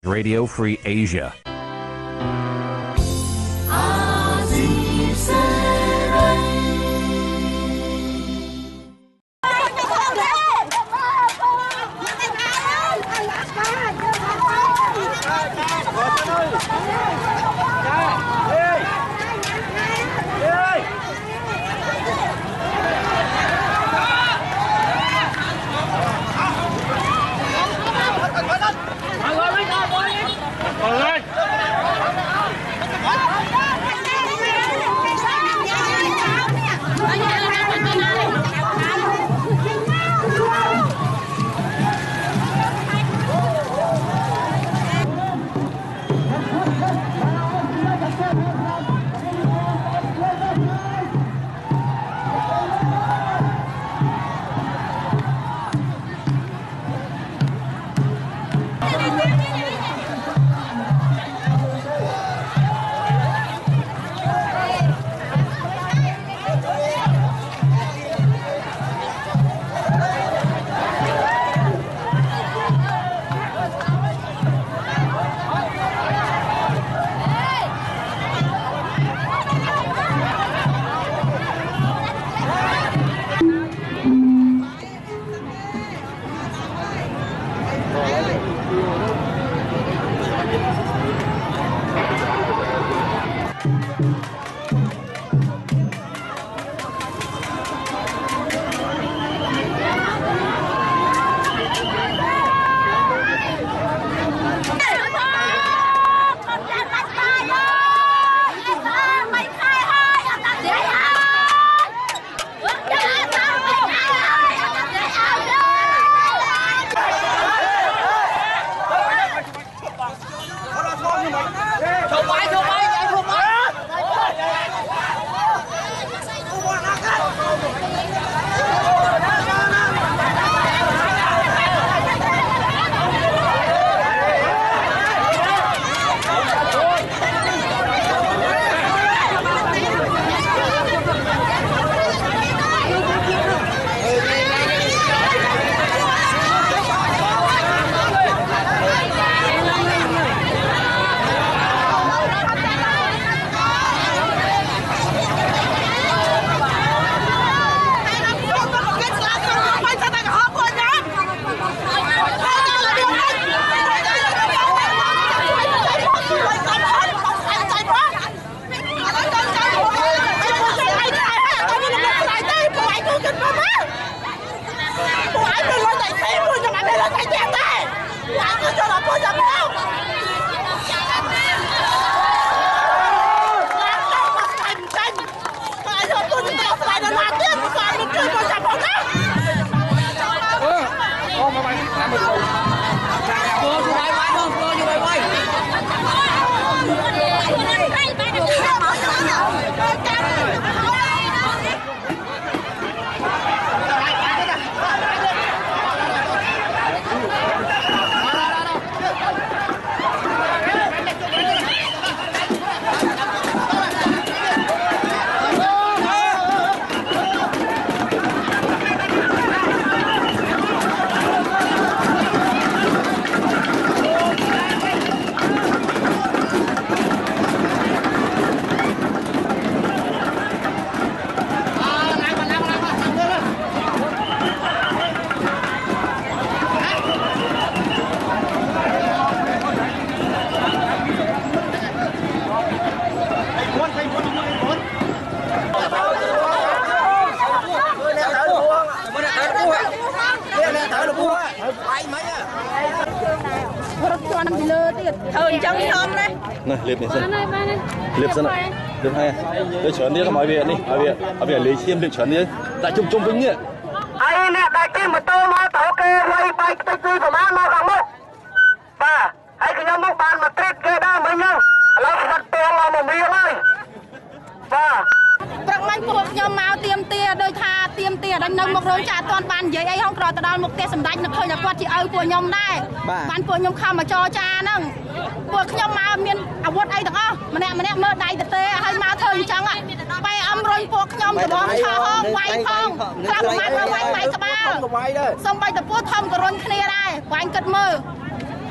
Radio Free Asia. Này, liệp này xem. Liệp xem này. Liệp hay à? Tôi chuẩn đi, mọi việc đi. Ở việc lấy xiêm liệp chuẩn đi. Tại chung vĩnh nhỉ. Ai nè, đại kim một tô mà tao kê quay bay cái tư của má nó không mất. Và hãy cứ nhắm mắt bàn mà trích kê đa mới nhau. Lão sẽ đặt tiền là một miếng ơi. Và Trăng manh cuộc nhóm máu tiêm tia đôi tha tiêm tia đánh nâng một rốn trả toàn bàn giấy ấy không rồi tao đón một tia sầm đánh nó khơi là quạt chị ơi của nhóm đây bàn của nhóm không mà cho cha nâng cuộc nhóm máu miền à quạt ấy được không mà nè mơ đầy tê hay máu thời chẳng ạ bay âm rồi cuộc nhóm từ bóng cho không quay không làm mặt nó quay quay các ba xong bay tập phút thông của rốn kia đây quay cất mơ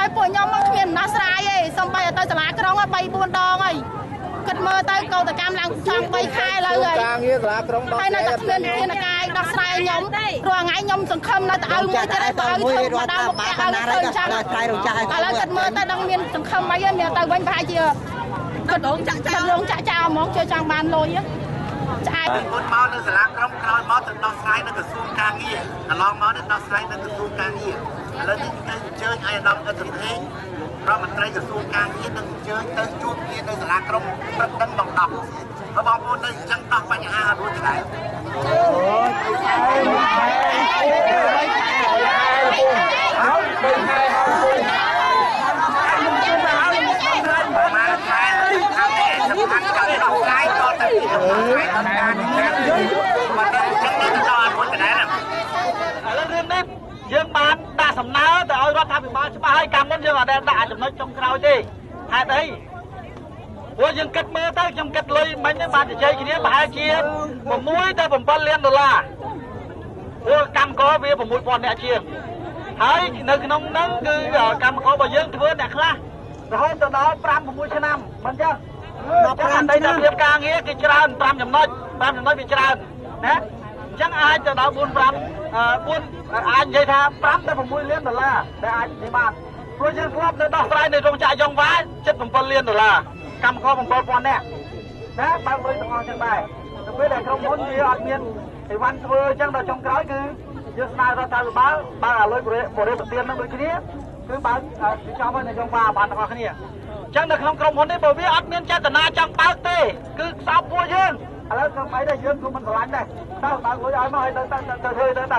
ហើយពួកខ្ញុំមកគ្មានដំណោះស្រាយទេសំបីទៅសាលាក្រុង3 4 ដងហើយគិតមើលទៅកោតកម្មឡើងចង់3 ខែលើហើយការងារសាលាក្រុងហើយនៅតែគ្មានវិធានការដោះស្រាយខ្ញុំរាល់ថ្ងៃខ្ញុំសង្ឃឹមនៅតែឲ្យមួយទៀតឲ្យធ្វើមកដល់មុខឲ្យឃើញចាំឥឡូវគិតមើលទៅដឹងមានសង្ឃឹមអីមានទៅវិញប្រហែលជាគិតរងចាក់ចោលហ្មងជឿចង់បានលុយឆ្អែតគុណមកនៅសាលាក្រុងក្រោយមកទៅដោះស្រាយនៅក្រសួងការងារកន្លងមកនេះដោះស្រាយនៅក្រសួងការងារឥឡូវនេះទៅអញ្ជើញឲ្យអាដាមអ៊ិតសំហេងរដ្ឋមន្ត្រីក្រសួងការងារនឹងអញ្ជើញទៅជួបគ្នានៅសាលាក្រុងព្រឹកដឹងបង10ហើយបងប្អូននៅអញ្ចឹងដោះបញ្ហារួចដែរយើងបានដាក់សំណើទៅឲ្យរដ្ឋាភិបាលច្បាស់ឲ្យកម្មមុនយើងអត់ដែលដាក់ចំណុចចុងក្រោយទេហេតុអីព្រោះយើងគិតមើលទៅខ្ញុំគិតលុយមិញបានជជែកគ្នាប្រហែលជា6ទៅ7 លានដុល្លារព្រោះកម្មករវា 6,000 នាក់ជាងហើយនៅក្នុងហ្នឹងគឺកម្មកររបស់យើងធ្វើអ្នកខ្លះរហូតទៅដល់ 5-6 ឆ្នាំមិនចឹងដល់អតីតភាពការងារគឺច្រើន5 ចំណុចវាច្រើនណាអញ្ចឹងអាចទៅដល់ 4 អាចនិយាយថា5 ទៅ 6 លានដុល្លារដែលអាចនិយាយបានព្រោះយើងធ្លាប់នៅដោះស្រាយនៅរោងចក្រយ៉ុងវ៉ាជិត 7 លានដុល្លារកម្មករ 7,000 នាក់ណាបើលុយទាំងអស់ចឹងដែរទៅពេលដែលក្រុមហ៊ុនវាអត់មានអីវ៉ាន់ធ្វើអញ្ចឹងដល់ចុងក្រោយគឺយើងស្នើរដ្ឋាភិបាលបើឲ្យលុយបរិយាបន្ទាននឹងដូចគ្នាគឺបើពីចំហើយនៅយ៉ុងវ៉ាបានទាំងអស់គ្នាអញ្ចឹងនៅក្នុងក្រុមហ៊ុននេះបើវាអត់មានចេតនាចង់បើកទេគឺខ្សោបពួកយើងឥឡូវខ្ញុំអីដែរយើងគឺមិនឆ្លាញ់ដែរទៅបើកលុយឲ្យមកឲ្យទៅធ្វើទៅណា